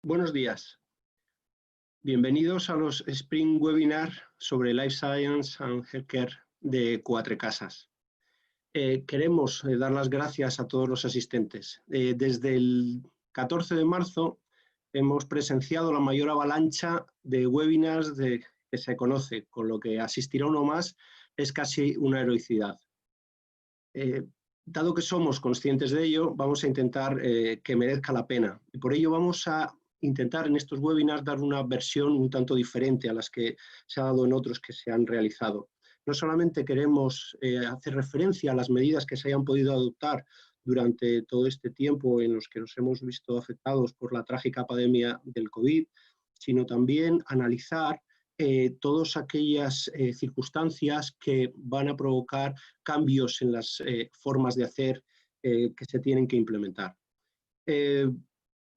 Buenos días. Bienvenidos a los Spring Webinar sobre Life Science and Healthcare de Quatre Casas. Queremos dar las gracias a todos los asistentes. Desde el 14 de marzo hemos presenciado la mayor avalancha de webinars que se conoce, con lo que asistir a uno más es casi una heroicidad. Dado que somos conscientes de ello, vamos a intentar que merezca la pena. Y por ello vamos a intentar en estos webinars dar una versión un tanto diferente a las que se ha dado en otros que se han realizado. No solamente queremos hacer referencia a las medidas que se hayan podido adoptar durante todo este tiempo en los que nos hemos visto afectados por la trágica pandemia del COVID, sino también analizar todas aquellas circunstancias que van a provocar cambios en las formas de hacer que se tienen que implementar.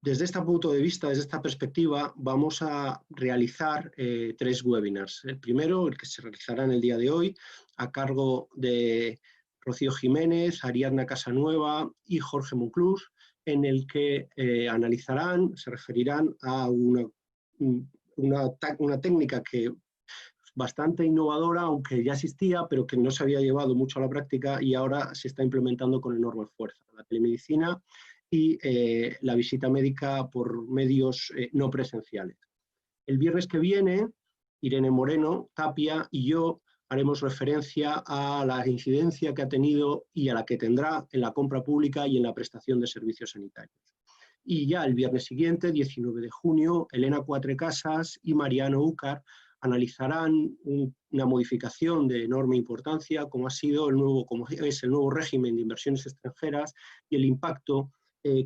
Desde este punto de vista, desde esta perspectiva, vamos a realizar 3 webinars. El primero, el que se realizará en el día de hoy, a cargo de Rocío Jiménez, Ariadna Casanueva y Jorge Monclús, en el que analizarán, se referirán a una técnica que bastante innovadora, aunque ya existía, pero que no se había llevado mucho a la práctica y ahora se está implementando con enorme fuerza. La telemedicina y la visita médica por medios no presenciales. El viernes que viene, Irene Moreno, Tapia y yo haremos referencia a la incidencia que ha tenido y a la que tendrá en la compra pública y en la prestación de servicios sanitarios. Y ya el viernes siguiente, 19 de junio, Elena Cuatrecasas y Mariano Úcar analizarán una modificación de enorme importancia, como es el nuevo régimen de inversiones extranjeras y el impacto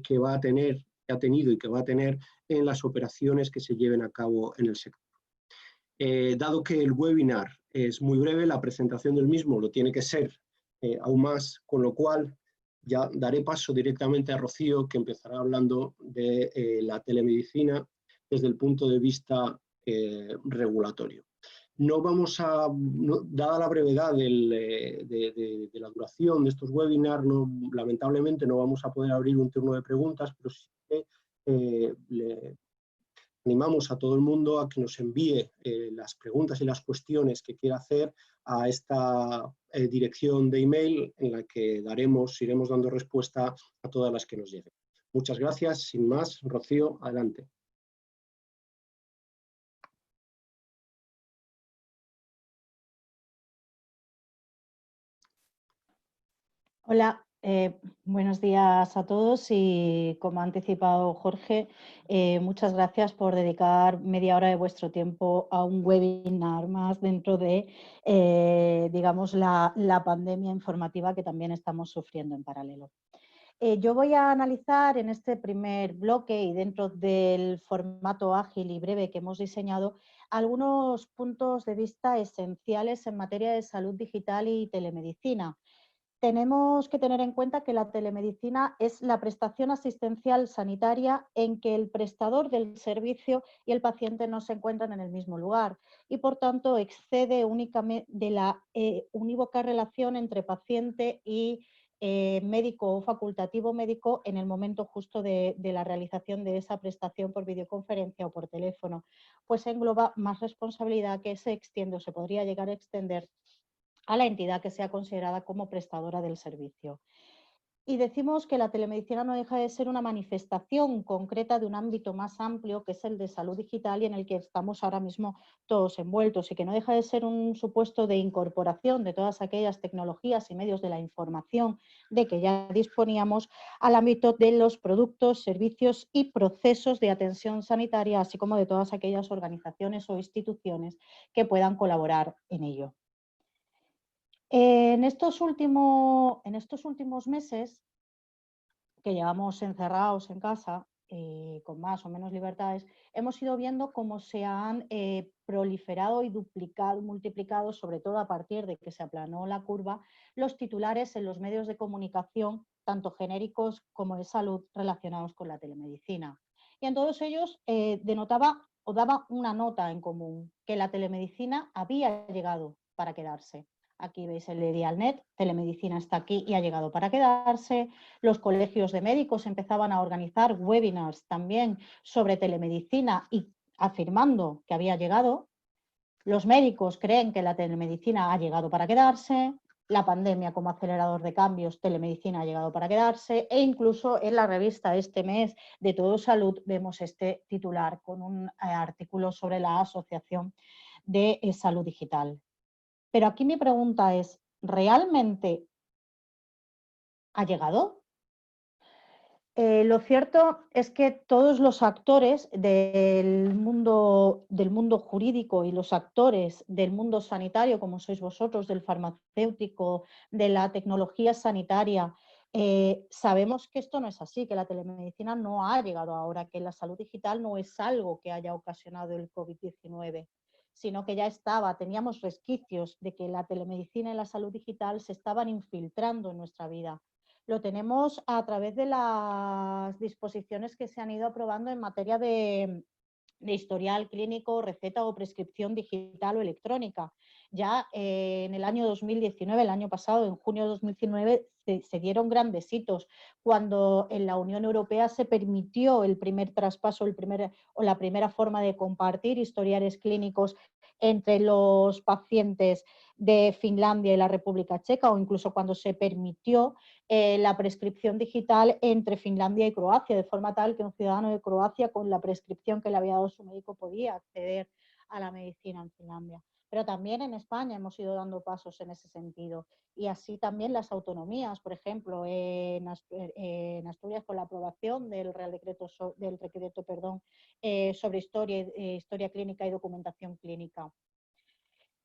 que ha tenido y que va a tener en las operaciones que se lleven a cabo en el sector. Dado que el webinar es muy breve, la presentación del mismo lo tiene que ser aún más, con lo cual ya daré paso directamente a Rocío, que empezará hablando de la telemedicina desde el punto de vista regulatorio. Dada la brevedad de la duración de estos webinars, lamentablemente no vamos a poder abrir un turno de preguntas, pero sí que le animamos a todo el mundo a que nos envíe las preguntas y las cuestiones que quiera hacer a esta dirección de email en la que iremos dando respuesta a todas las que nos lleguen. Muchas gracias. Sin más, Rocío, adelante. Hola, buenos días a todos y como ha anticipado Jorge, muchas gracias por dedicar media hora de vuestro tiempo a un webinar más dentro de, digamos, la pandemia informativa que también estamos sufriendo en paralelo. Yo voy a analizar en este primer bloque y dentro del formato ágil y breve que hemos diseñado algunos puntos de vista esenciales en materia de salud digital y telemedicina. Tenemos que tener en cuenta que la telemedicina es la prestación asistencial sanitaria en que el prestador del servicio y el paciente no se encuentran en el mismo lugar y, por tanto, excede únicamente de la unívoca relación entre paciente y médico o facultativo médico en el momento justo de la realización de esa prestación por videoconferencia o por teléfono, pues engloba más responsabilidad que se extiende o se podría llegar a extender a la entidad que sea considerada como prestadora del servicio. Y decimos que la telemedicina no deja de ser una manifestación concreta de un ámbito más amplio que es el de salud digital y en el que estamos ahora mismo todos envueltos y que no deja de ser un supuesto de incorporación de todas aquellas tecnologías y medios de la información de que ya disponíamos al ámbito de los productos, servicios y procesos de atención sanitaria, así como de todas aquellas organizaciones o instituciones que puedan colaborar en ello. En estos últimos meses que llevamos encerrados en casa, con más o menos libertades, hemos ido viendo cómo se han proliferado y multiplicado, sobre todo a partir de que se aplanó la curva, los titulares en los medios de comunicación, tanto genéricos como de salud, relacionados con la telemedicina. Y en todos ellos denotaba o daba una nota en común, que la telemedicina había llegado para quedarse. Aquí veis el de Dialnet, telemedicina está aquí y ha llegado para quedarse. Los colegios de médicos empezaban a organizar webinars también sobre telemedicina y afirmando que había llegado. Los médicos creen que la telemedicina ha llegado para quedarse. La pandemia como acelerador de cambios, telemedicina ha llegado para quedarse, e incluso en la revista este mes de Todo Salud vemos este titular con un artículo sobre la Asociación de Salud Digital. Pero aquí mi pregunta es, ¿realmente ha llegado? Lo cierto es que todos los actores del mundo jurídico y los actores del mundo sanitario, como sois vosotros, del farmacéutico, de la tecnología sanitaria, sabemos que esto no es así, que la telemedicina no ha llegado ahora, que la salud digital no es algo que haya ocasionado el COVID-19, sino que ya estaba, teníamos resquicios de que la telemedicina y la salud digital se estaban infiltrando en nuestra vida. Lo tenemos a través de las disposiciones que se han ido aprobando en materia de historial clínico, receta o prescripción digital o electrónica. Ya en el año 2019, el año pasado, en junio de 2019, se dieron grandes hitos cuando en la Unión Europea se permitió el primer traspaso, la primera forma de compartir historiales clínicos entre los pacientes de Finlandia y la República Checa, o incluso cuando se permitió la prescripción digital entre Finlandia y Croacia, de forma tal que un ciudadano de Croacia con la prescripción que le había dado su médico podía acceder a la medicina en Finlandia. Pero también en España hemos ido dando pasos en ese sentido. Y así también las autonomías, por ejemplo, en Asturias con la aprobación del Real Decreto, sobre historia clínica y documentación clínica.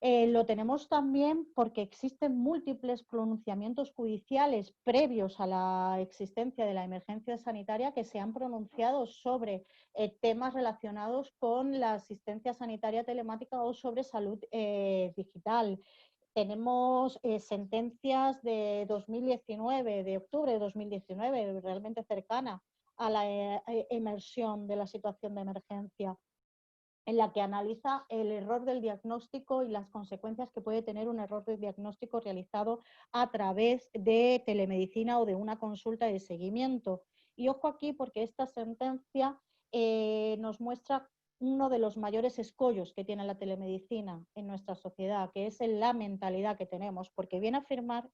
Lo tenemos también porque existen múltiples pronunciamientos judiciales previos a la existencia de la emergencia sanitaria que se han pronunciado sobre temas relacionados con la asistencia sanitaria telemática o sobre salud digital. Tenemos sentencias de 2019, de octubre de 2019, realmente cercana a la emersión de la situación de emergencia, en la que analiza el error del diagnóstico y las consecuencias que puede tener un error de diagnóstico realizado a través de telemedicina o de una consulta de seguimiento. Y ojo aquí porque esta sentencia nos muestra uno de los mayores escollos que tiene la telemedicina en nuestra sociedad, que es la mentalidad que tenemos, porque viene a afirmar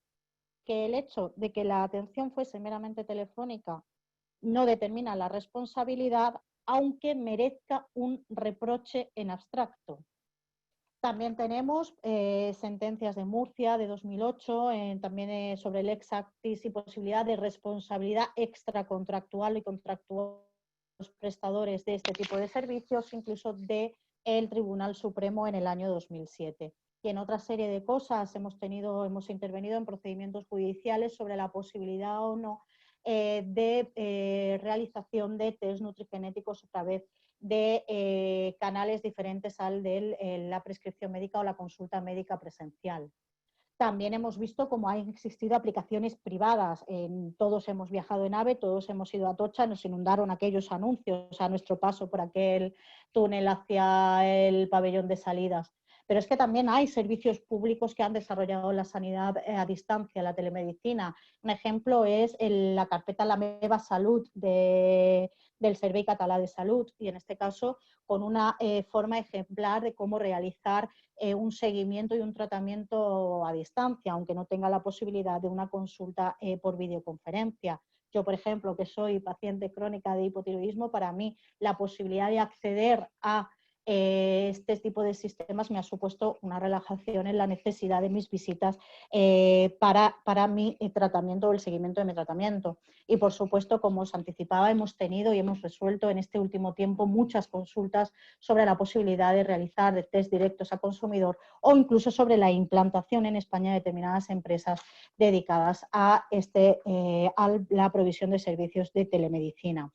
que el hecho de que la atención fuese meramente telefónica no determina la responsabilidad, aunque merezca un reproche en abstracto. También tenemos sentencias de Murcia de 2008, también sobre el ex actis y posibilidad de responsabilidad extracontractual y contractual de los prestadores de este tipo de servicios, incluso del Tribunal Supremo en el año 2007. Y en otra serie de cosas hemos intervenido en procedimientos judiciales sobre la posibilidad o no de realización de test nutrigenéticos a través de canales diferentes al de la prescripción médica o la consulta médica presencial. También hemos visto cómo han existido aplicaciones privadas. Todos hemos viajado en AVE, todos hemos ido a Atocha, nos inundaron aquellos anuncios a nuestro paso por aquel túnel hacia el pabellón de salidas. Pero es que también hay servicios públicos que han desarrollado la sanidad a distancia, la telemedicina. Un ejemplo es la carpeta La Meva Salut del Servei Català de Salut, y en este caso con una forma ejemplar de cómo realizar un seguimiento y un tratamiento a distancia, aunque no tenga la posibilidad de una consulta por videoconferencia. Yo, por ejemplo, que soy paciente crónica de hipotiroidismo, para mí la posibilidad de acceder a este tipo de sistemas me ha supuesto una relajación en la necesidad de mis visitas para mi tratamiento o el seguimiento de mi tratamiento. Y por supuesto, como os anticipaba, hemos tenido y hemos resuelto en este último tiempo muchas consultas sobre la posibilidad de realizar test directos a consumidor o incluso sobre la implantación en España de determinadas empresas dedicadas a la provisión de servicios de telemedicina.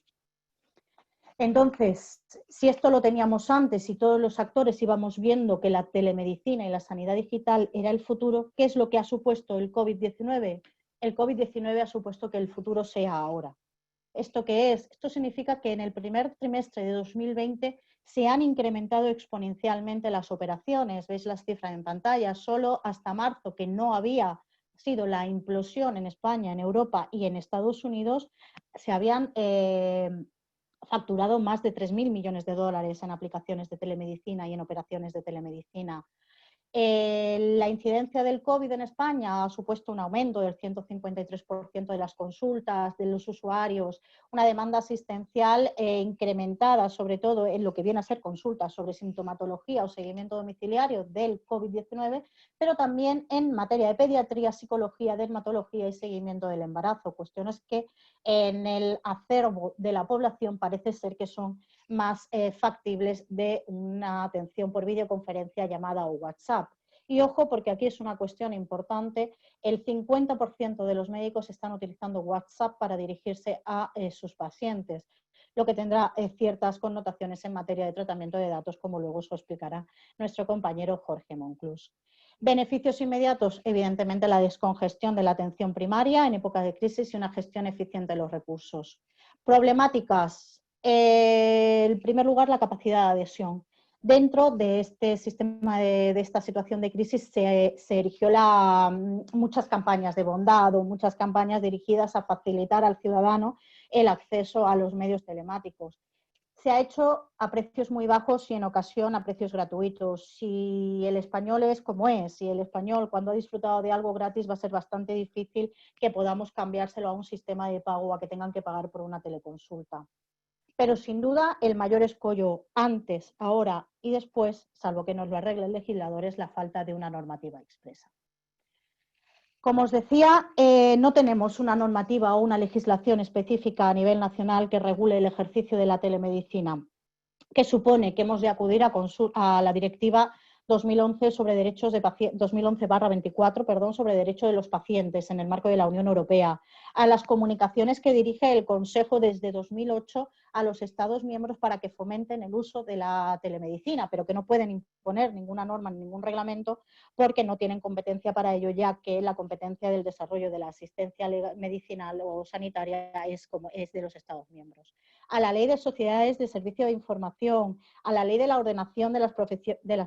Entonces, si esto lo teníamos antes y todos los actores íbamos viendo que la telemedicina y la sanidad digital era el futuro, ¿qué es lo que ha supuesto el COVID-19? El COVID-19 ha supuesto que el futuro sea ahora. ¿Esto qué es? Esto significa que en el primer trimestre de 2020 se han incrementado exponencialmente las operaciones. Veis las cifras en pantalla. Solo hasta marzo, que no había sido la implosión en España, en Europa y en Estados Unidos, se habían facturado más de 3.000 millones de dólares en aplicaciones de telemedicina y en operaciones de telemedicina. La incidencia del COVID en España ha supuesto un aumento del 153% de las consultas de los usuarios, una demanda asistencial incrementada, sobre todo en lo que viene a ser consultas sobre sintomatología o seguimiento domiciliario del COVID-19, pero también en materia de pediatría, psicología, dermatología y seguimiento del embarazo, cuestiones que en el acervo de la población parece ser que son más factibles de una atención por videoconferencia, llamada o WhatsApp. Y ojo, porque aquí es una cuestión importante, el 50% de los médicos están utilizando WhatsApp para dirigirse a sus pacientes, lo que tendrá ciertas connotaciones en materia de tratamiento de datos, como luego os explicará nuestro compañero Jorge Monclús. Beneficios inmediatos, evidentemente la descongestión de la atención primaria en época de crisis y una gestión eficiente de los recursos. Problemáticas. En primer lugar, la capacidad de adhesión. Dentro de este sistema, de esta situación de crisis, se erigió muchas campañas de bondad o muchas campañas dirigidas a facilitar al ciudadano el acceso a los medios telemáticos. Se ha hecho a precios muy bajos y en ocasión a precios gratuitos. Si el español es como es, si el español cuando ha disfrutado de algo gratis, va a ser bastante difícil que podamos cambiárselo a un sistema de pago o a que tengan que pagar por una teleconsulta. Pero sin duda el mayor escollo antes, ahora y después, salvo que nos lo arregle el legislador, es la falta de una normativa expresa. Como os decía, no tenemos una normativa o una legislación específica a nivel nacional que regule el ejercicio de la telemedicina, que supone que hemos de acudir a la directiva 2011 sobre derechos de 2011/24, sobre derechos de los pacientes en el marco de la Unión Europea, a las comunicaciones que dirige el Consejo desde 2008 a los Estados miembros para que fomenten el uso de la telemedicina, pero que no pueden imponer ninguna norma, ningún reglamento, porque no tienen competencia para ello, ya que la competencia del desarrollo de la asistencia medicinal o sanitaria es de los Estados miembros. A la Ley de Sociedades de Servicio de Información, a la Ley de la Ordenación de las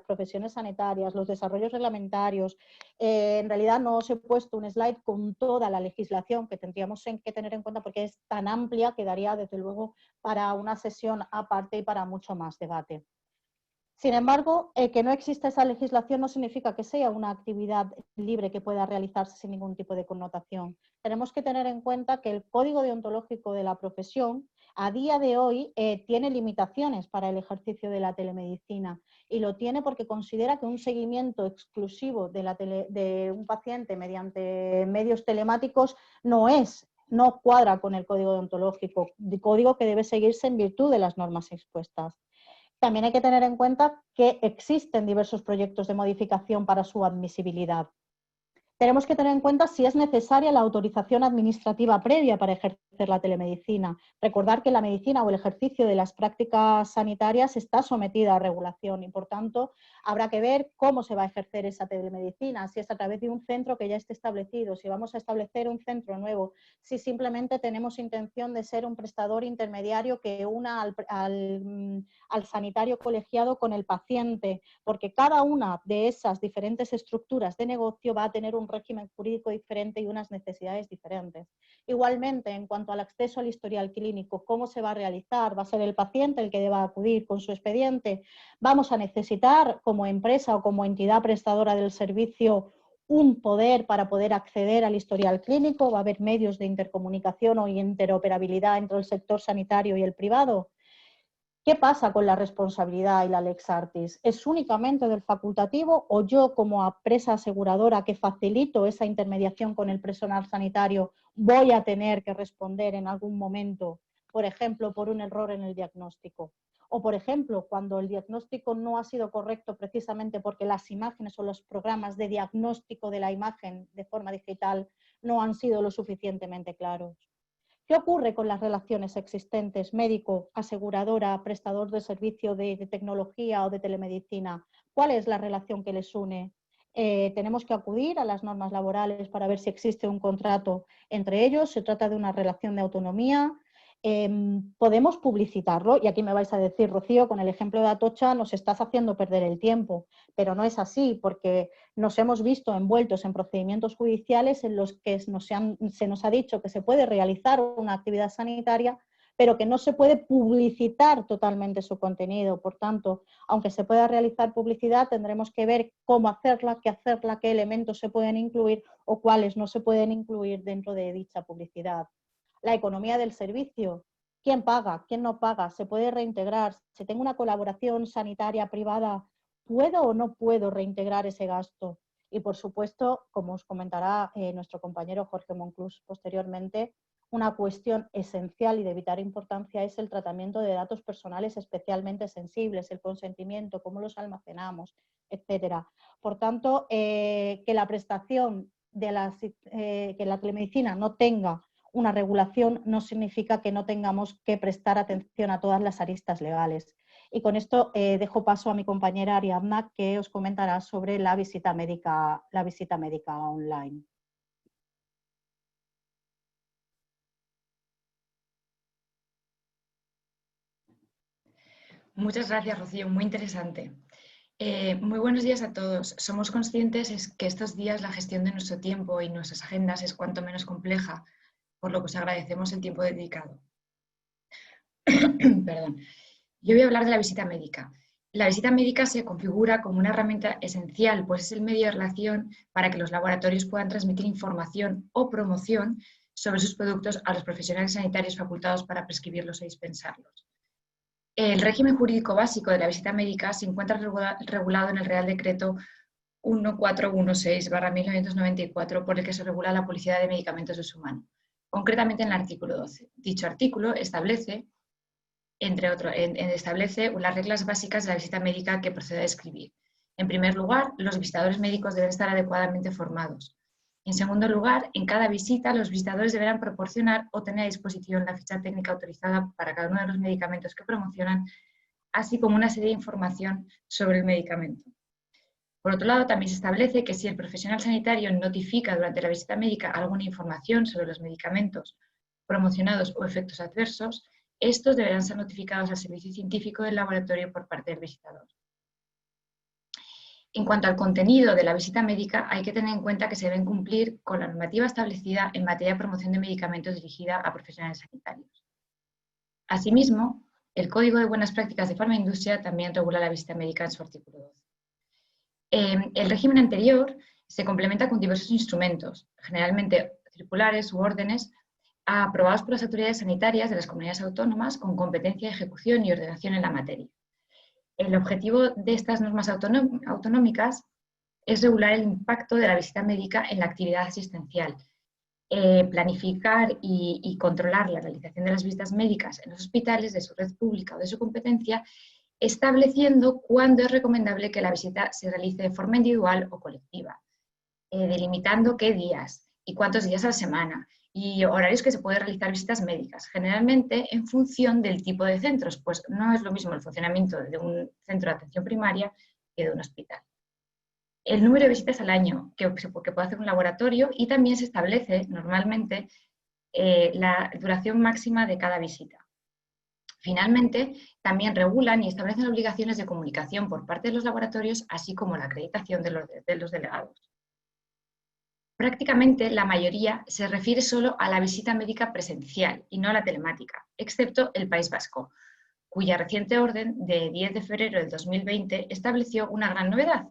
Profesiones Sanitarias, los desarrollos reglamentarios. En realidad no os he puesto un slide con toda la legislación que tendríamos que tener en cuenta porque es tan amplia que daría desde luego para una sesión aparte y para mucho más debate. Sin embargo, que no exista esa legislación no significa que sea una actividad libre que pueda realizarse sin ningún tipo de connotación. Tenemos que tener en cuenta que el código deontológico de la profesión a día de hoy tiene limitaciones para el ejercicio de la telemedicina y lo tiene porque considera que un seguimiento exclusivo de un paciente mediante medios telemáticos no cuadra con el código deontológico, código que debe seguirse en virtud de las normas expuestas. También hay que tener en cuenta que existen diversos proyectos de modificación para su admisibilidad. Tenemos que tener en cuenta si es necesaria la autorización administrativa previa para ejercer la telemedicina. Recordar que la medicina o el ejercicio de las prácticas sanitarias está sometida a regulación y, por tanto, habrá que ver cómo se va a ejercer esa telemedicina, si es a través de un centro que ya esté establecido, si vamos a establecer un centro nuevo, si simplemente tenemos intención de ser un prestador intermediario que una al sanitario colegiado con el paciente, porque cada una de esas diferentes estructuras de negocio va a tener un régimen jurídico diferente y unas necesidades diferentes. Igualmente, en cuanto al acceso al historial clínico, ¿cómo se va a realizar? ¿Va a ser el paciente el que deba acudir con su expediente? ¿Vamos a necesitar, como empresa o como entidad prestadora del servicio, un poder para poder acceder al historial clínico? ¿Va a haber medios de intercomunicación o interoperabilidad entre el sector sanitario y el privado? ¿Qué pasa con la responsabilidad y la lex artis? ¿Es únicamente del facultativo o yo como empresa aseguradora que facilito esa intermediación con el personal sanitario voy a tener que responder en algún momento, por ejemplo, por un error en el diagnóstico? O, por ejemplo, cuando el diagnóstico no ha sido correcto precisamente porque las imágenes o los programas de diagnóstico de la imagen de forma digital no han sido lo suficientemente claros. ¿Qué ocurre con las relaciones existentes, médico, aseguradora, prestador de servicio de tecnología o de telemedicina? ¿Cuál es la relación que les une? Tenemos que acudir a las normas laborales para ver si existe un contrato entre ellos. Se trata de una relación de autonomía. podemos publicitarlo, y aquí me vais a decir, Rocío, con el ejemplo de Atocha nos estás haciendo perder el tiempo, pero no es así, porque nos hemos visto envueltos en procedimientos judiciales en los que se nos ha dicho que se puede realizar una actividad sanitaria, pero que no se puede publicitar totalmente su contenido. Por tanto, aunque se pueda realizar publicidad, tendremos que ver cómo hacerla, qué elementos se pueden incluir o cuáles no se pueden incluir dentro de dicha publicidad. La economía del servicio. ¿Quién paga? ¿Quién no paga? ¿Se puede reintegrar? Si tengo una colaboración sanitaria privada, ¿puedo o no puedo reintegrar ese gasto? Y, por supuesto, como os comentará nuestro compañero Jorge Monclús posteriormente, una cuestión esencial y de vital importancia es el tratamiento de datos personales especialmente sensibles, el consentimiento, cómo los almacenamos, etcétera. Por tanto, que la prestación de que la telemedicina no tenga una regulación no significa que no tengamos que prestar atención a todas las aristas legales. Y con esto dejo paso a mi compañera Ariadna, que os comentará sobre la visita médica online. Muchas gracias, Rocío, muy interesante. Muy buenos días a todos. Somos conscientes que estos días la gestión de nuestro tiempo y nuestras agendas es cuanto menos compleja, por lo que os agradecemos el tiempo dedicado. Perdón. Yo voy a hablar de la visita médica. La visita médica se configura como una herramienta esencial, pues es el medio de relación para que los laboratorios puedan transmitir información o promoción sobre sus productos a los profesionales sanitarios facultados para prescribirlos e dispensarlos. El régimen jurídico básico de la visita médica se encuentra regulado en el Real Decreto 1416/1994, por el que se regula la publicidad de medicamentos de uso humano, concretamente en el artículo 12. Dicho artículo establece, establece las reglas básicas de la visita médica que procede a describir. En primer lugar, los visitadores médicos deben estar adecuadamente formados. En segundo lugar, en cada visita los visitadores deberán proporcionar o tener a disposición la ficha técnica autorizada para cada uno de los medicamentos que promocionan, así como una serie de información sobre el medicamento. Por otro lado, también se establece que si el profesional sanitario notifica durante la visita médica alguna información sobre los medicamentos promocionados o efectos adversos, estos deberán ser notificados al servicio científico del laboratorio por parte del visitador. En cuanto al contenido de la visita médica, hay que tener en cuenta que se deben cumplir con la normativa establecida en materia de promoción de medicamentos dirigida a profesionales sanitarios. Asimismo, el Código de Buenas Prácticas de Farmaindustria también regula la visita médica en su artículo 12. El régimen anterior se complementa con diversos instrumentos, generalmente circulares u órdenes, aprobados por las autoridades sanitarias de las comunidades autónomas con competencia de ejecución y ordenación en la materia. El objetivo de estas normas autonómicas es regular el impacto de la visita médica en la actividad asistencial, planificar y controlar la realización de las visitas médicas en los hospitales de su red pública o de su competencia, estableciendo cuándo es recomendable que la visita se realice de forma individual o colectiva, delimitando qué días y cuántos días a la semana, y horarios que se pueden realizar visitas médicas, generalmente en función del tipo de centros, pues no es lo mismo el funcionamiento de un centro de atención primaria que de un hospital. El número de visitas al año que puede hacer un laboratorio, y también se establece normalmente la duración máxima de cada visita. Finalmente, también regulan y establecen obligaciones de comunicación por parte de los laboratorios, así como la acreditación de los delegados. Prácticamente la mayoría se refiere solo a la visita médica presencial y no a la telemática, excepto el País Vasco, cuya reciente orden de 10 de febrero del 2020 estableció una gran novedad,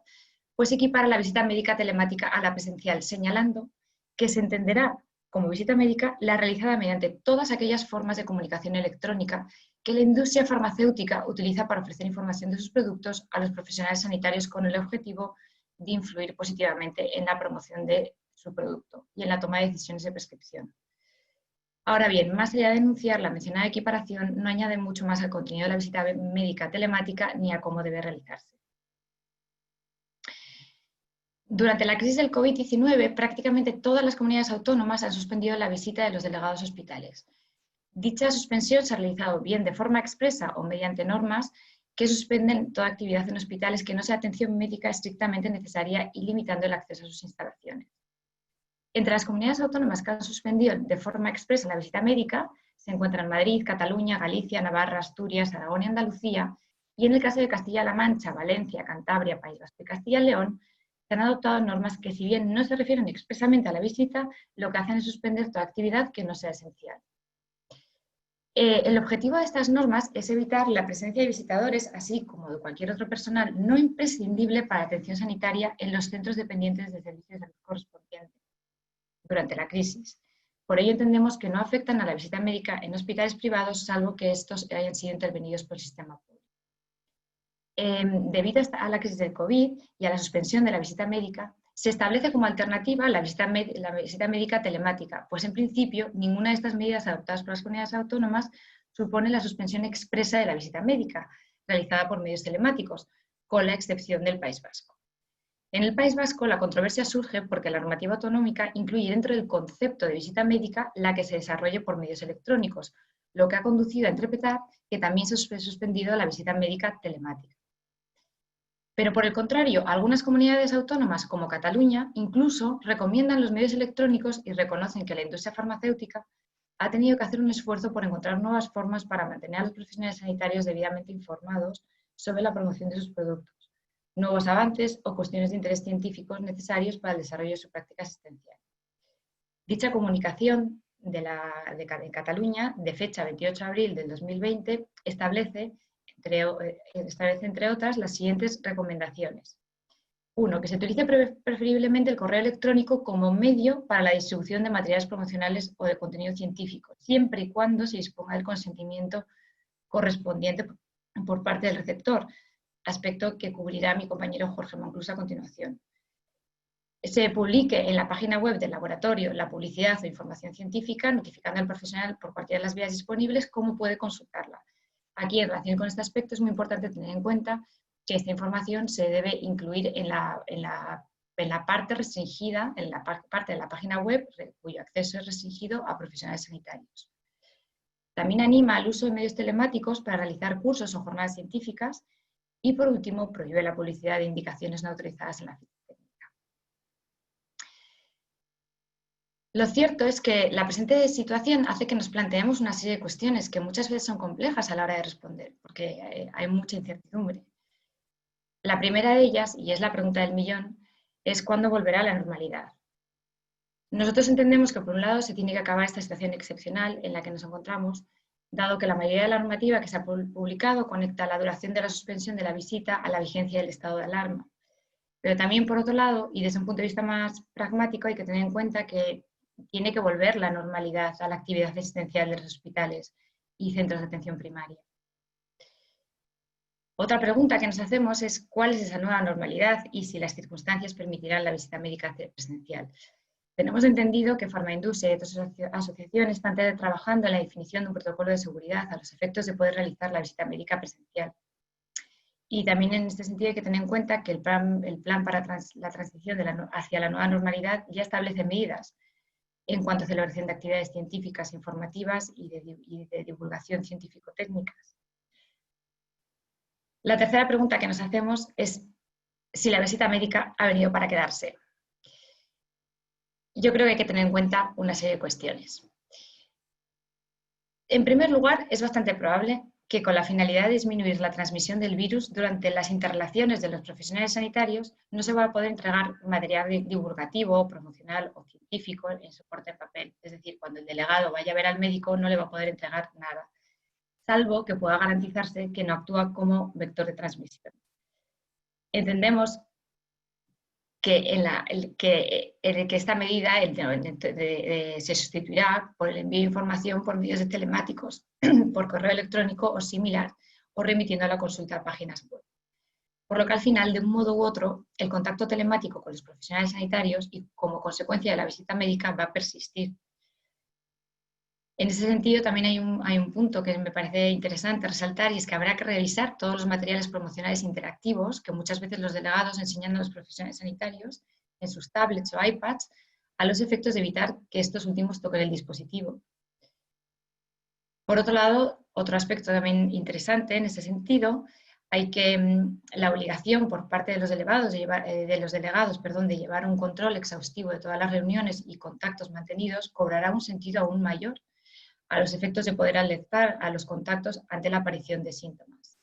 pues equipara la visita médica telemática a la presencial, señalando que se entenderá como visita médica la realizada mediante todas aquellas formas de comunicación electrónica que la industria farmacéutica utiliza para ofrecer información de sus productos a los profesionales sanitarios con el objetivo de influir positivamente en la promoción de su producto y en la toma de decisiones de prescripción. Ahora bien, más allá de denunciar la mencionada equiparación, no añade mucho más al contenido de la visita médica telemática ni a cómo debe realizarse. Durante la crisis del COVID-19, prácticamente todas las comunidades autónomas han suspendido la visita de los delegados hospitales. Dicha suspensión se ha realizado bien de forma expresa o mediante normas que suspenden toda actividad en hospitales que no sea atención médica estrictamente necesaria y limitando el acceso a sus instalaciones. Entre las comunidades autónomas que han suspendido de forma expresa la visita médica se encuentra en Madrid, Cataluña, Galicia, Navarra, Asturias, Aragón y Andalucía, y en el caso de Castilla-La Mancha, Valencia, Cantabria, País Vasco y Castilla y León, se han adoptado normas que, si bien no se refieren expresamente a la visita, lo que hacen es suspender toda actividad que no sea esencial. El objetivo de estas normas es evitar la presencia de visitadores, así como de cualquier otro personal no imprescindible para la atención sanitaria en los centros dependientes de servicios de salud correspondientes durante la crisis. Por ello entendemos que no afectan a la visita médica en hospitales privados, salvo que estos hayan sido intervenidos por el sistema público. Debido a la crisis del COVID y a la suspensión de la visita médica, se establece como alternativa la visita médica telemática, pues en principio ninguna de estas medidas adoptadas por las comunidades autónomas supone la suspensión expresa de la visita médica, realizada por medios telemáticos, con la excepción del País Vasco. En el País Vasco la controversia surge porque la normativa autonómica incluye dentro del concepto de visita médica la que se desarrolle por medios electrónicos, lo que ha conducido a interpretar que también se ha suspendido la visita médica telemática. Pero por el contrario, algunas comunidades autónomas como Cataluña incluso recomiendan los medios electrónicos y reconocen que la industria farmacéutica ha tenido que hacer un esfuerzo por encontrar nuevas formas para mantener a los profesionales sanitarios debidamente informados sobre la promoción de sus productos, nuevos avances o cuestiones de interés científicos necesarios para el desarrollo de su práctica asistencial. Dicha comunicación de Cataluña, de fecha 28 de abril del 2020, establece entre otras las siguientes recomendaciones. 1. Que se utilice preferiblemente el correo electrónico como medio para la distribución de materiales promocionales o de contenido científico, siempre y cuando se disponga del consentimiento correspondiente por parte del receptor, aspecto que cubrirá mi compañero Jorge Monclús a continuación. Se publique en la página web del laboratorio la publicidad o información científica, notificando al profesional por cualquiera de las vías disponibles cómo puede consultarla. Aquí, en relación con este aspecto, es muy importante tener en cuenta que esta información se debe incluir en la parte restringida, en la parte de la página web cuyo acceso es restringido a profesionales sanitarios. También anima al uso de medios telemáticos para realizar cursos o jornadas científicas y, por último, prohíbe la publicidad de indicaciones no autorizadas en la ficha técnica. Lo cierto es que la presente situación hace que nos planteemos una serie de cuestiones que muchas veces son complejas a la hora de responder, porque hay mucha incertidumbre. La primera de ellas, y es la pregunta del millón, es ¿cuándo volverá la normalidad? Nosotros entendemos que, por un lado, se tiene que acabar esta situación excepcional en la que nos encontramos, dado que la mayoría de la normativa que se ha publicado conecta la duración de la suspensión de la visita a la vigencia del estado de alarma. Pero también, por otro lado, y desde un punto de vista más pragmático, hay que tener en cuenta que tiene que volver la normalidad a la actividad asistencial de los hospitales y centros de atención primaria. Otra pregunta que nos hacemos es ¿cuál es esa nueva normalidad y si las circunstancias permitirán la visita médica presencial? Tenemos entendido que Farmaindustria y otras asociaciones están trabajando en la definición de un protocolo de seguridad a los efectos de poder realizar la visita médica presencial. Y también en este sentido hay que tener en cuenta que el plan para la transición hacia la nueva normalidad ya establece medidas en cuanto a celebración de actividades científicas, informativas y de divulgación científico-técnicas. La tercera pregunta que nos hacemos es si la visita médica ha venido para quedarse. Yo creo que hay que tener en cuenta una serie de cuestiones. En primer lugar, es bastante probable que con la finalidad de disminuir la transmisión del virus durante las interrelaciones de los profesionales sanitarios no se va a poder entregar material divulgativo, promocional o científico en soporte en papel. Es decir, cuando el delegado vaya a ver al médico no le va a poder entregar nada, salvo que pueda garantizarse que no actúa como vector de transmisión. Entendemos que esta medida se sustituirá por el envío de información por medios de telemáticos, por correo electrónico o similar, o remitiendo a la consulta a páginas web. Por lo que al final, de un modo u otro, el contacto telemático con los profesionales sanitarios y como consecuencia de la visita médica va a persistir. En ese sentido, también hay un punto que me parece interesante resaltar y es que habrá que revisar todos los materiales promocionales interactivos que muchas veces los delegados enseñan a los profesionales sanitarios en sus tablets o iPads a los efectos de evitar que estos últimos toquen el dispositivo. Por otro lado, otro aspecto también interesante en ese sentido, la obligación por parte de los delegados de llevar un control exhaustivo de todas las reuniones y contactos mantenidos cobrará un sentido aún mayor, a los efectos de poder alertar a los contactos ante la aparición de síntomas.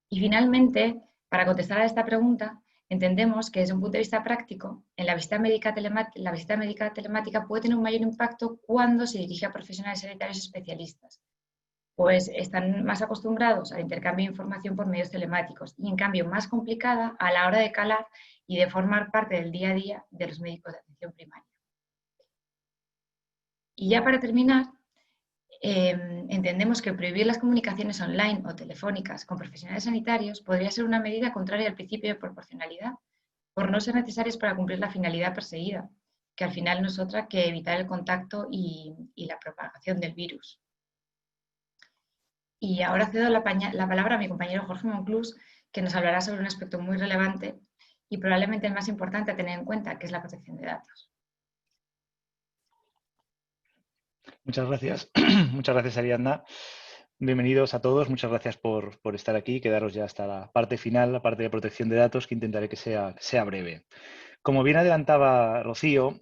Y finalmente, para contestar a esta pregunta, entendemos que desde un punto de vista práctico, en la visita médica telemática puede tener un mayor impacto cuando se dirige a profesionales sanitarios especialistas, pues están más acostumbrados al intercambio de información por medios telemáticos y en cambio más complicada a la hora de calar y de formar parte del día a día de los médicos de atención primaria. Y ya para terminar, entendemos que prohibir las comunicaciones online o telefónicas con profesionales sanitarios podría ser una medida contraria al principio de proporcionalidad, por no ser necesarias para cumplir la finalidad perseguida, que al final no es otra que evitar el contacto y la propagación del virus. Y ahora cedo la palabra a mi compañero Jorge Monclús, que nos hablará sobre un aspecto muy relevante y probablemente el más importante a tener en cuenta, que es la protección de datos. Muchas gracias. Muchas gracias, Ariadna. Bienvenidos a todos. Muchas gracias por estar aquí y quedaros ya hasta la parte final, la parte de protección de datos, que intentaré que sea breve. Como bien adelantaba Rocío,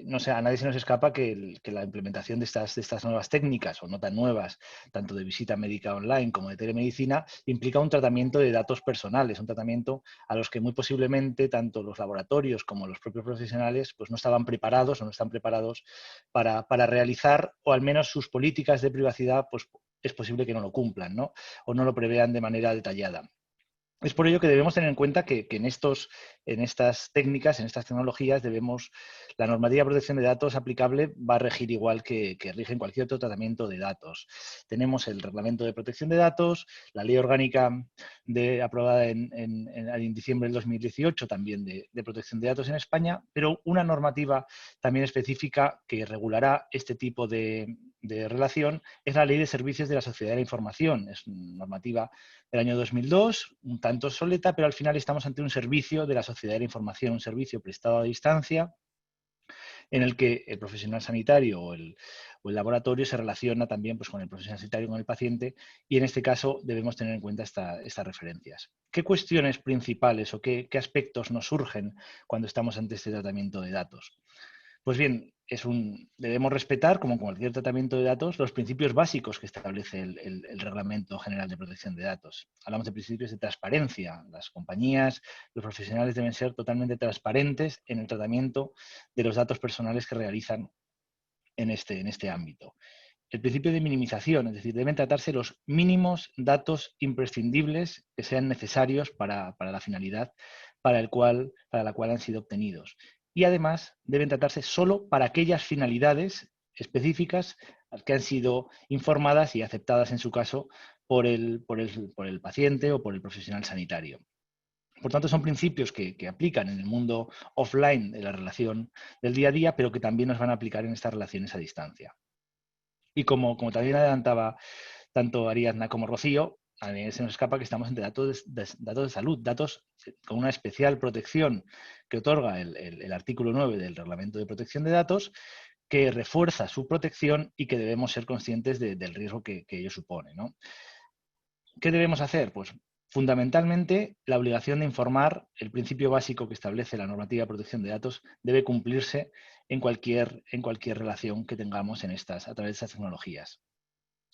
no sé, a nadie se nos escapa que la implementación de estas nuevas técnicas, o no tan nuevas, tanto de visita médica online como de telemedicina, implica un tratamiento de datos personales, un tratamiento a los que muy posiblemente tanto los laboratorios como los propios profesionales pues no estaban preparados o no están preparados para realizar, o al menos sus políticas de privacidad pues es posible que no lo cumplan, ¿no? O no lo prevean de manera detallada. Es por ello que debemos tener en cuenta que en estas técnicas, en estas tecnologías, la normativa de protección de datos aplicable va a regir igual que rige en cualquier otro tratamiento de datos. Tenemos el Reglamento de Protección de Datos, la Ley Orgánica aprobada en diciembre del 2018 también de protección de datos en España, pero una normativa también específica que regulará este tipo de relación es la Ley de Servicios de la Sociedad de la Información. Es una normativa del año 2002, un tanto obsoleta, pero al final estamos ante un servicio de la sociedad de la información, un servicio prestado a distancia en el que el profesional sanitario o el laboratorio se relaciona también pues, con el profesional sanitario, con el paciente, y en este caso debemos tener en cuenta estas referencias. ¿Qué cuestiones principales o qué aspectos nos surgen cuando estamos ante este tratamiento de datos? Pues bien, debemos respetar, como cualquier tratamiento de datos, los principios básicos que establece el Reglamento General de Protección de Datos. Hablamos de principios de transparencia. Las compañías, los profesionales deben ser totalmente transparentes en el tratamiento de los datos personales que realizan en este ámbito. El principio de minimización, es decir, deben tratarse los mínimos datos imprescindibles que sean necesarios para la finalidad para la cual han sido obtenidos. Y además deben tratarse solo para aquellas finalidades específicas que han sido informadas y aceptadas en su caso por el paciente o por el profesional sanitario. Por tanto, son principios que aplican en el mundo offline de la relación del día a día, pero que también nos van a aplicar en estas relaciones a distancia. Y como también adelantaba tanto Ariadna como Rocío, a mí se nos escapa que estamos entre datos de salud, datos con una especial protección que otorga el artículo 9 del Reglamento de Protección de Datos, que refuerza su protección y que debemos ser conscientes del riesgo que ello supone, ¿no? ¿Qué debemos hacer? Pues fundamentalmente la obligación de informar, el principio básico que establece la normativa de protección de datos, debe cumplirse en cualquier relación que tengamos a través de estas tecnologías.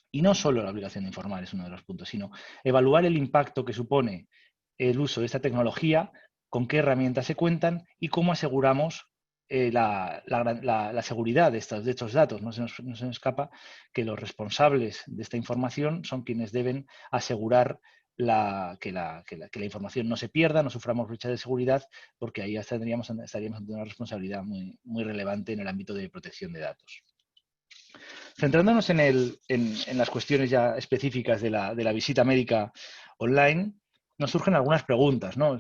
Y no solo la obligación de informar es uno de los puntos, sino evaluar el impacto que supone el uso de esta tecnología, con qué herramientas se cuentan y cómo aseguramos la seguridad de estos datos. No se nos escapa que los responsables de esta información son quienes deben asegurar que la información no se pierda, no suframos brecha de seguridad, porque ahí estaríamos ante una responsabilidad muy, muy relevante en el ámbito de protección de datos. Centrándonos en las cuestiones ya específicas de la visita médica online, nos surgen algunas preguntas, ¿no?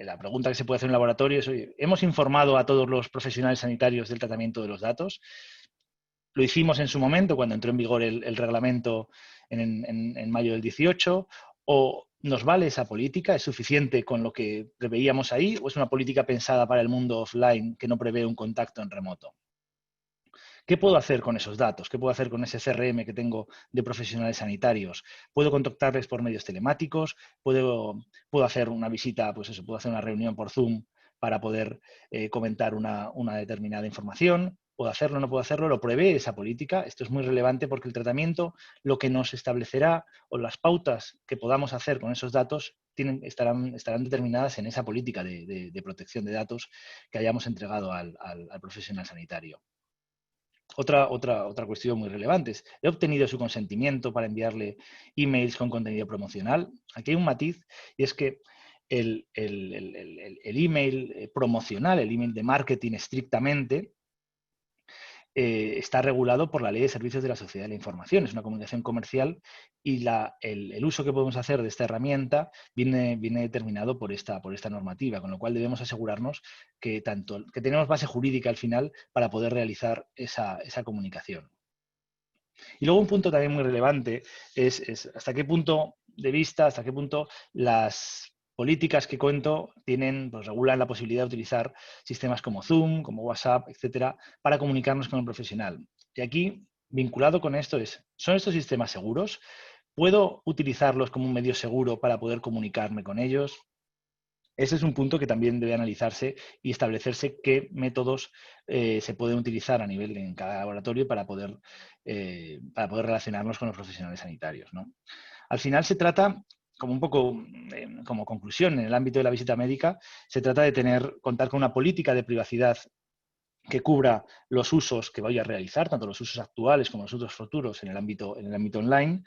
La pregunta que se puede hacer en un laboratorio es, oye, ¿hemos informado a todos los profesionales sanitarios del tratamiento de los datos? Lo hicimos en su momento, cuando entró en vigor el reglamento en mayo del 18, ¿o nos vale esa política? ¿Es suficiente con lo que preveíamos ahí? ¿O es una política pensada para el mundo offline que no prevé un contacto en remoto? ¿Qué puedo hacer con esos datos? ¿Qué puedo hacer con ese CRM que tengo de profesionales sanitarios? ¿Puedo contactarles por medios telemáticos? ¿Puedo hacer una visita, puedo hacer una reunión por Zoom para poder comentar una determinada información? puedo hacerlo, no puedo hacerlo, lo prevé esa política. Esto es muy relevante porque el tratamiento, lo que nos establecerá o las pautas que podamos hacer con esos datos estarán determinadas en esa política de protección de datos que hayamos entregado al profesional sanitario. Otra cuestión muy relevante es, ¿he obtenido su consentimiento para enviarle emails con contenido promocional? Aquí hay un matiz, y es que el email promocional, el email de marketing estrictamente, está regulado por la Ley de Servicios de la Sociedad de la Información. Es una comunicación comercial y el uso que podemos hacer de esta herramienta viene determinado por esta normativa, con lo cual debemos asegurarnos que tenemos base jurídica al final para poder realizar esa comunicación. Y luego un punto también muy relevante es hasta qué punto las políticas que cuento regulan la posibilidad de utilizar sistemas como Zoom, como WhatsApp, etcétera, para comunicarnos con el profesional. Y aquí, vinculado con esto ¿son estos sistemas seguros? ¿Puedo utilizarlos como un medio seguro para poder comunicarme con ellos? Ese es un punto que también debe analizarse y establecerse qué métodos se pueden utilizar a nivel en cada laboratorio para poder relacionarnos con los profesionales sanitarios, ¿no? Al final se trata, como un poco como conclusión en el ámbito de la visita médica, se trata de contar con una política de privacidad que cubra los usos que voy a realizar, tanto los usos actuales como los usos futuros en el ámbito online.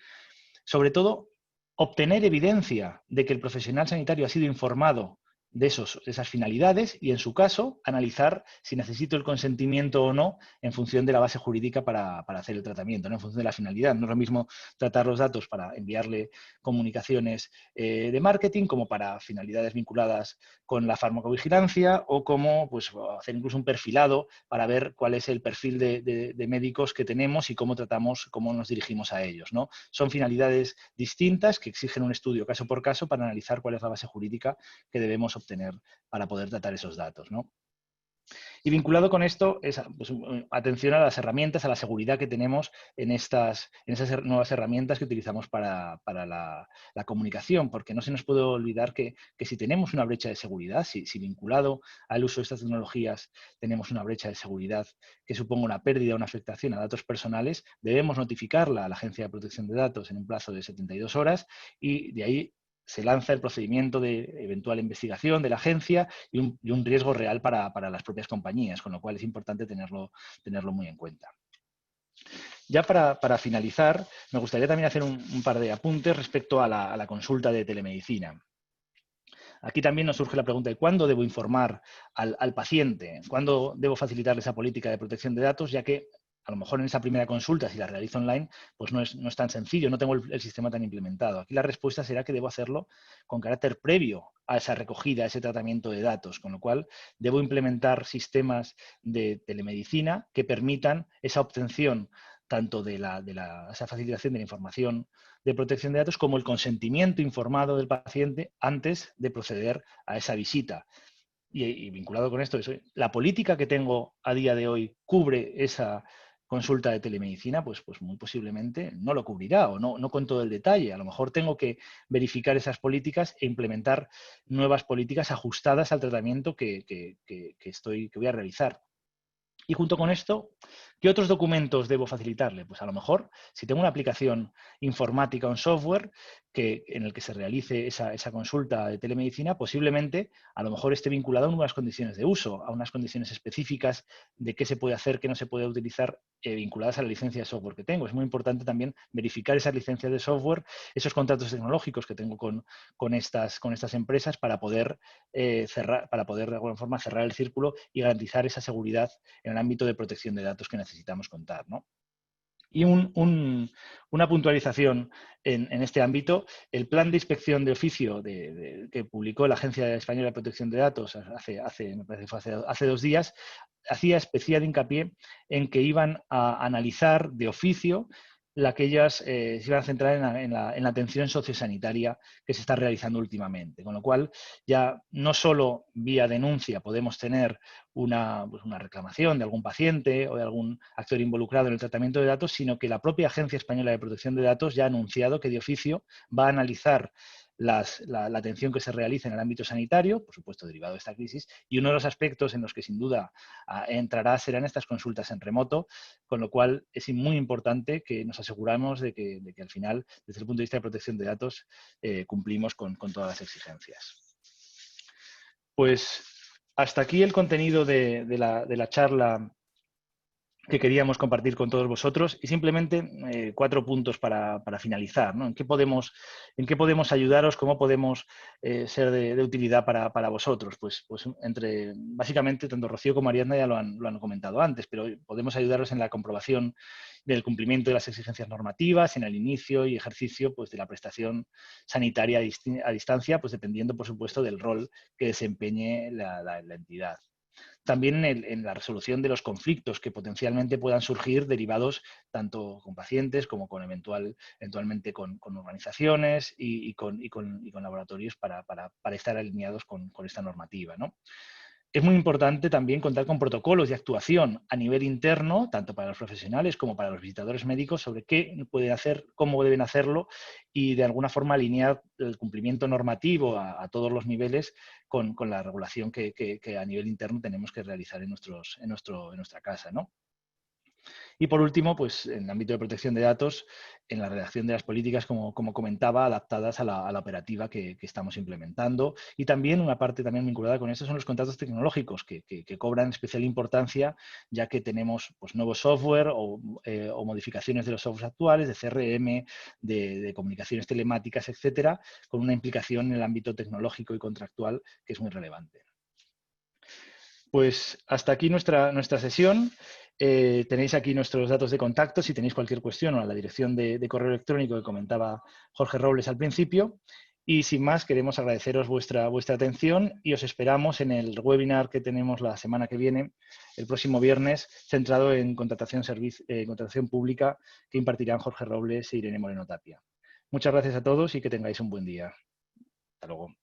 Sobre todo, obtener evidencia de que el profesional sanitario ha sido informado de esas finalidades y, en su caso, analizar si necesito el consentimiento o no en función de la base jurídica para hacer el tratamiento, ¿no? En función de la finalidad. No es lo mismo tratar los datos para enviarle comunicaciones de marketing como para finalidades vinculadas con la farmacovigilancia o como hacer incluso un perfilado para ver cuál es el perfil de médicos que tenemos y cómo nos dirigimos a ellos, ¿no? Son finalidades distintas que exigen un estudio caso por caso para analizar cuál es la base jurídica que debemos obtener para poder tratar esos datos, ¿no? Y vinculado con esto es atención a las herramientas, a la seguridad que tenemos en esas nuevas herramientas que utilizamos para la comunicación, porque no se nos puede olvidar que si tenemos una brecha de seguridad, si vinculado al uso de estas tecnologías tenemos una brecha de seguridad que suponga una pérdida o una afectación a datos personales, debemos notificarla a la Agencia de Protección de Datos en un plazo de 72 horas y de ahí se lanza el procedimiento de eventual investigación de la agencia y un riesgo real para las propias compañías, con lo cual es importante tenerlo muy en cuenta. Ya para finalizar, me gustaría también hacer un par de apuntes respecto a la consulta de telemedicina. Aquí también nos surge la pregunta de cuándo debo informar al paciente, cuándo debo facilitarle esa política de protección de datos, ya que a lo mejor en esa primera consulta, si la realizo online, pues no es tan sencillo, no tengo el sistema tan implementado. Aquí la respuesta será que debo hacerlo con carácter previo a esa recogida, a ese tratamiento de datos, con lo cual debo implementar sistemas de telemedicina que permitan esa obtención tanto de esa facilitación de la información de protección de datos como el consentimiento informado del paciente antes de proceder a esa visita. Y vinculado con esto, la política que tengo a día de hoy cubre esa consulta de telemedicina, pues muy posiblemente no lo cubrirá o no con todo el detalle. A lo mejor tengo que verificar esas políticas e implementar nuevas políticas ajustadas al tratamiento que voy a realizar. Y junto con esto, ¿qué otros documentos debo facilitarle? Pues a lo mejor, si tengo una aplicación informática o un software en el que se realice esa consulta de telemedicina, posiblemente a lo mejor esté vinculado a unas condiciones de uso, a unas condiciones específicas de qué se puede hacer, qué no se puede utilizar, vinculadas a la licencia de software que tengo. Es muy importante también verificar esas licencias de software, esos contratos tecnológicos que tengo con estas empresas para poder cerrar, de alguna forma cerrar el círculo y garantizar esa seguridad en el ámbito de protección de datos que necesitamos contar, ¿no? Y una puntualización en este ámbito, el plan de inspección de oficio que publicó la Agencia Española de Protección de Datos me parece que fue hace 2 días, hacía especial hincapié en que iban a analizar de oficio que ellas se iban a centrar en la atención sociosanitaria que se está realizando últimamente. Con lo cual, ya no solo vía denuncia podemos tener una reclamación de algún paciente o de algún actor involucrado en el tratamiento de datos, sino que la propia Agencia Española de Protección de Datos ya ha anunciado que de oficio va a analizar la atención que se realiza en el ámbito sanitario, por supuesto derivado de esta crisis, y uno de los aspectos en los que sin duda entrará serán estas consultas en remoto, con lo cual es muy importante que nos aseguramos de que al final, desde el punto de vista de protección de datos, cumplimos con todas las exigencias. Pues hasta aquí el contenido de la charla que queríamos compartir con todos vosotros y simplemente 4 puntos para finalizar, ¿no? ¿En qué podemos ayudaros? ¿Cómo podemos ser de utilidad para vosotros? Pues básicamente, tanto Rocío como Ariadna ya lo han comentado antes, pero podemos ayudaros en la comprobación del cumplimiento de las exigencias normativas, en el inicio y ejercicio pues, de la prestación sanitaria a distancia, pues dependiendo, por supuesto, del rol que desempeñe la entidad. También en la resolución de los conflictos que potencialmente puedan surgir derivados tanto con pacientes como con eventualmente con organizaciones y con laboratorios para estar alineados con esta normativa, ¿no? Es muy importante también contar con protocolos de actuación a nivel interno, tanto para los profesionales como para los visitadores médicos, sobre qué pueden hacer, cómo deben hacerlo y de alguna forma alinear el cumplimiento normativo a todos los niveles con la regulación que a nivel interno tenemos que realizar en nuestra casa, ¿no? Y por último, pues en el ámbito de protección de datos, en la redacción de las políticas, como comentaba, adaptadas a la operativa que estamos implementando. Y también una parte también vinculada con esto son los contratos tecnológicos que cobran especial importancia, ya que tenemos pues, nuevo software o modificaciones de los softwares actuales, de CRM, de comunicaciones telemáticas, etcétera, con una implicación en el ámbito tecnológico y contractual que es muy relevante. Pues hasta aquí nuestra sesión. Tenéis aquí nuestros datos de contacto si tenéis cualquier cuestión o a la dirección de correo electrónico que comentaba Jorge Robles al principio. Y sin más, queremos agradeceros vuestra atención y os esperamos en el webinar que tenemos la semana que viene, el próximo viernes, centrado en contratación pública que impartirán Jorge Robles e Irene Moreno Tapia. Muchas gracias a todos y que tengáis un buen día. Hasta luego.